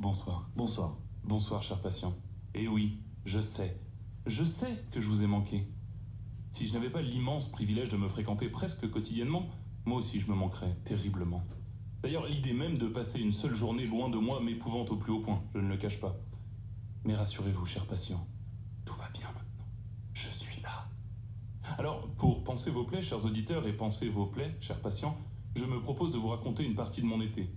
Bonsoir. Bonsoir. Bonsoir, cher patient. Et oui, je sais que je vous ai manqué. Si je n'avais pas l'immense privilège de me fréquenter presque quotidiennement, moi aussi je me manquerais terriblement. D'ailleurs, l'idée même de passer une seule journée loin de moi m'épouvante au plus haut point, je ne le cache pas. Mais rassurez-vous, cher patient, tout va bien maintenant. Je suis là. Alors, pour panser vos plaies, chers auditeurs, et panser vos plaies, chers patients, je me propose de vous raconter une partie de mon été.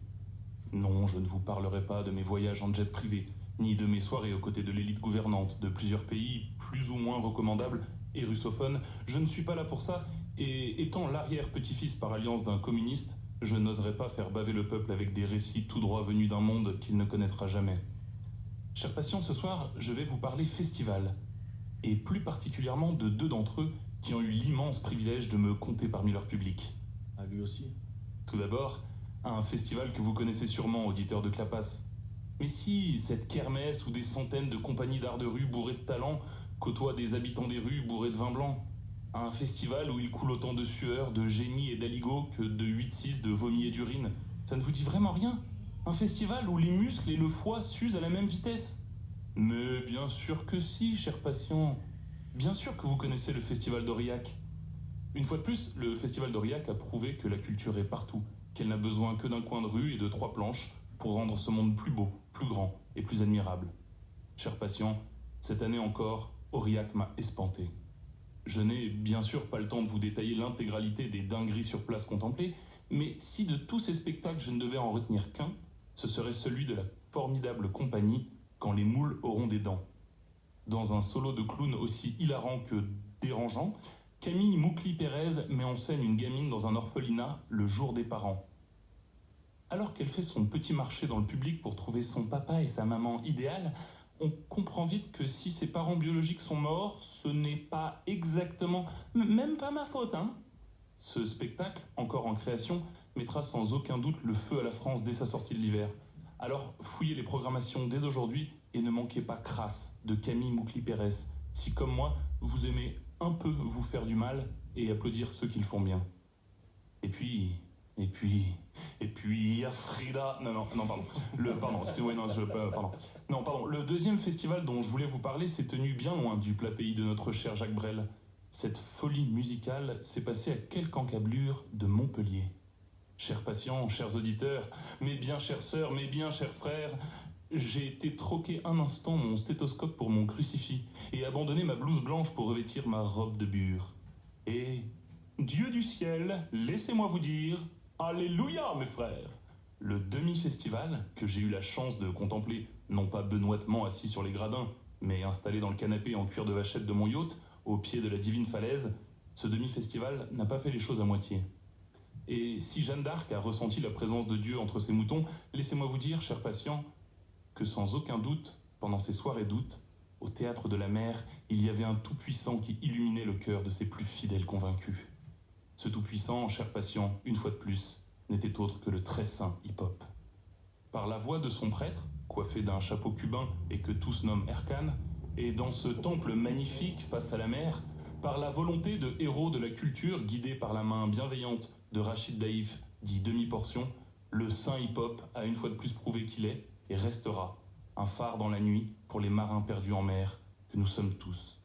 Non, je ne vous parlerai pas de mes voyages en jet privé, ni de mes soirées aux côtés de l'élite gouvernante de plusieurs pays plus ou moins recommandables et russophones. Je ne suis pas là pour ça, et étant l'arrière-petit-fils par alliance d'un communiste, je n'oserais pas faire baver le peuple avec des récits tout droit venus d'un monde qu'il ne connaîtra jamais. Chers patients, ce soir, je vais vous parler festival, et plus particulièrement de deux d'entre eux qui ont eu l'immense privilège de me compter parmi leur public. Ah, lui aussi. Tout d'abord, un festival que vous connaissez sûrement, auditeur de Clapas. Mais si cette kermesse où des centaines de compagnies d'art de rue bourrées de talent côtoient des habitants des rues bourrés de vin blanc, un festival où il coule autant de sueur, de génie et d'aligot que de 8-6 de vomi et d'urine, ça ne vous dit vraiment rien? Un festival où les muscles et le foie s'usent à la même vitesse? Mais bien sûr que si, cher patient. Bien sûr que vous connaissez le festival d'Aurillac. Une fois de plus, le festival d'Aurillac a prouvé que la culture est partout, qu'elle n'a besoin que d'un coin de rue et de 3 planches pour rendre ce monde plus beau, plus grand et plus admirable. Cher patient, cette année encore, Aurillac m'a espanté. Je n'ai bien sûr pas le temps de vous détailler l'intégralité des dingueries sur place contemplées, mais si de tous ces spectacles je ne devais en retenir qu'un, ce serait celui de la formidable compagnie Quand les moules auront des dents. Dans un solo de clown aussi hilarant que dérangeant, Camille Moukli-Pérez met en scène une gamine dans un orphelinat le jour des parents. Alors qu'elle fait son petit marché dans le public pour trouver son papa et sa maman idéale, on comprend vite que si ses parents biologiques sont morts, ce n'est pas exactement, même pas ma faute, hein. Ce spectacle, encore en création, mettra sans aucun doute le feu à la France dès sa sortie de l'hiver. Alors fouillez les programmations dès aujourd'hui et ne manquez pas Crasse de Camille Moukli-Pérez, si comme moi, vous aimez un peu vous faire du mal et applaudir ceux qui le font bien. Et puis, il y a Frida... Non, pardon. Le deuxième festival dont je voulais vous parler s'est tenu bien loin du plat pays de notre cher Jacques Brel. Cette folie musicale s'est passée à quelques encablures de Montpellier. Chers patients, chers auditeurs, mes bien chères sœurs, mes bien chers frères, j'ai été troquer un instant mon stéthoscope pour mon crucifix et abandonner ma blouse blanche pour revêtir ma robe de bure. Et, Dieu du ciel, laissez-moi vous dire, Alléluia mes frères! Le demi-festival, que j'ai eu la chance de contempler, non pas benoîtement assis sur les gradins, mais installé dans le canapé en cuir de vachette de mon yacht, au pied de la divine falaise, ce demi-festival n'a pas fait les choses à moitié. Et si Jeanne d'Arc a ressenti la présence de Dieu entre ses moutons, laissez-moi vous dire, chers patients, que sans aucun doute, pendant ces soirées d'août, au théâtre de la mer, il y avait un tout-puissant qui illuminait le cœur de ses plus fidèles convaincus. Ce tout-puissant, chers patients, une fois de plus, n'était autre que le très saint hip-hop. Par la voix de son prêtre, coiffé d'un chapeau cubain et que tous nomment Erkan, et dans ce temple magnifique face à la mer, par la volonté de héros de la culture guidé par la main bienveillante de Rachid Daïf, dit demi-portion, le saint hip-hop a une fois de plus prouvé qu'il est et restera un phare dans la nuit pour les marins perdus en mer que nous sommes tous.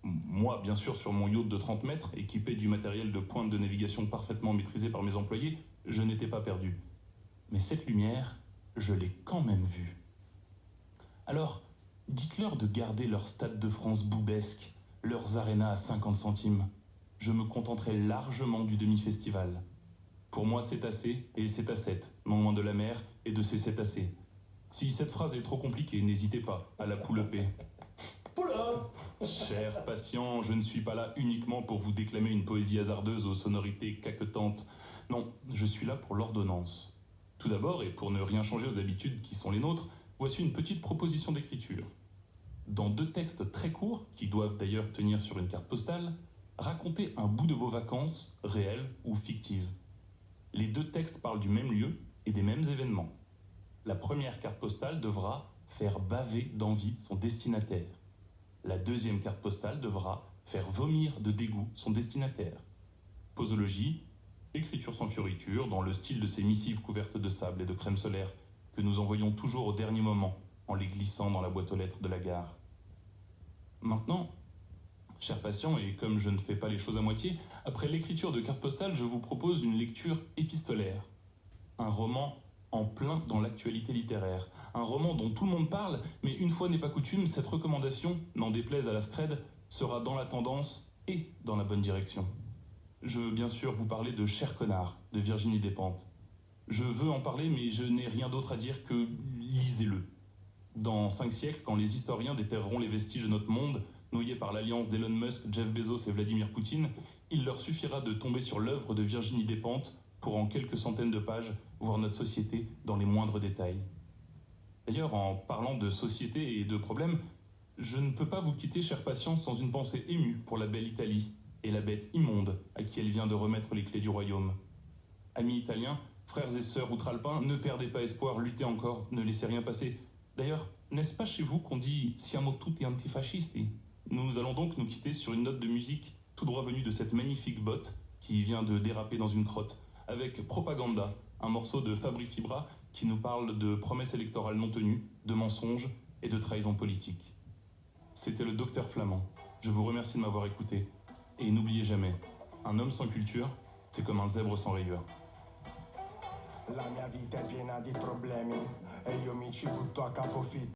Moi, bien sûr, sur mon yacht de 30 mètres, équipé du matériel de pointe de navigation parfaitement maîtrisé par mes employés, je n'étais pas perdu. Mais cette lumière, je l'ai quand même vue. Alors, dites-leur de garder leur stade de France boubesque, leurs arénas à 50 centimes. Je me contenterai largement du demi-festival. Pour moi, c'est assez, et c'est à 7, non loin de la mer et de ces cétacés. Si cette phrase est trop compliquée, n'hésitez pas à la pouleper. Poula! Cher patient, je ne suis pas là uniquement pour vous déclamer une poésie hasardeuse aux sonorités caquetantes. Non, je suis là pour l'ordonnance. Tout d'abord, et pour ne rien changer aux habitudes qui sont les nôtres, voici une petite proposition d'écriture. Dans 2 textes très courts, qui doivent d'ailleurs tenir sur une carte postale, racontez un bout de vos vacances, réelles ou fictives. Les 2 textes parlent du même lieu et des mêmes événements. La première carte postale devra faire baver d'envie son destinataire. La deuxième carte postale devra faire vomir de dégoût son destinataire. Posologie, écriture sans fioriture, dans le style de ces missives couvertes de sable et de crème solaire que nous envoyons toujours au dernier moment en les glissant dans la boîte aux lettres de la gare. Maintenant, chers patients, et comme je ne fais pas les choses à moitié, après l'écriture de cartes postales, je vous propose une lecture épistolaire. Un roman en plein dans l'actualité littéraire. Un roman dont tout le monde parle, mais une fois n'est pas coutume, cette recommandation, n'en déplaise à la Scred, sera dans la tendance et dans la bonne direction. Je veux bien sûr vous parler de Cher connard, de Virginie Despentes. Je veux en parler, mais je n'ai rien d'autre à dire que lisez-le. Dans 5 siècles, quand les historiens déterreront les vestiges de notre monde, noyés par l'alliance d'Elon Musk, Jeff Bezos et Vladimir Poutine, il leur suffira de tomber sur l'œuvre de Virginie Despentes pour en quelques centaines de pages voir notre société dans les moindres détails. D'ailleurs, en parlant de société et de problèmes, je ne peux pas vous quitter, chers patients, sans une pensée émue pour la belle Italie et la bête immonde à qui elle vient de remettre les clés du royaume. Amis italiens, frères et sœurs outre-alpins, ne perdez pas espoir, luttez encore, ne laissez rien passer. D'ailleurs, n'est-ce pas chez vous qu'on dit « siamo tutti antifascisti » ? Nous allons donc nous quitter sur une note de musique tout droit venue de cette magnifique botte qui vient de déraper dans une crotte, avec Propaganda, un morceau de Fabri Fibra qui nous parle de promesses électorales non tenues, de mensonges et de trahison politique. C'était le Docteur Flamand. Je vous remercie de m'avoir écouté. Et n'oubliez jamais, un homme sans culture, c'est comme un zèbre sans rayures. La mia vita è piena di problemi e io mi ci butto a capofitto.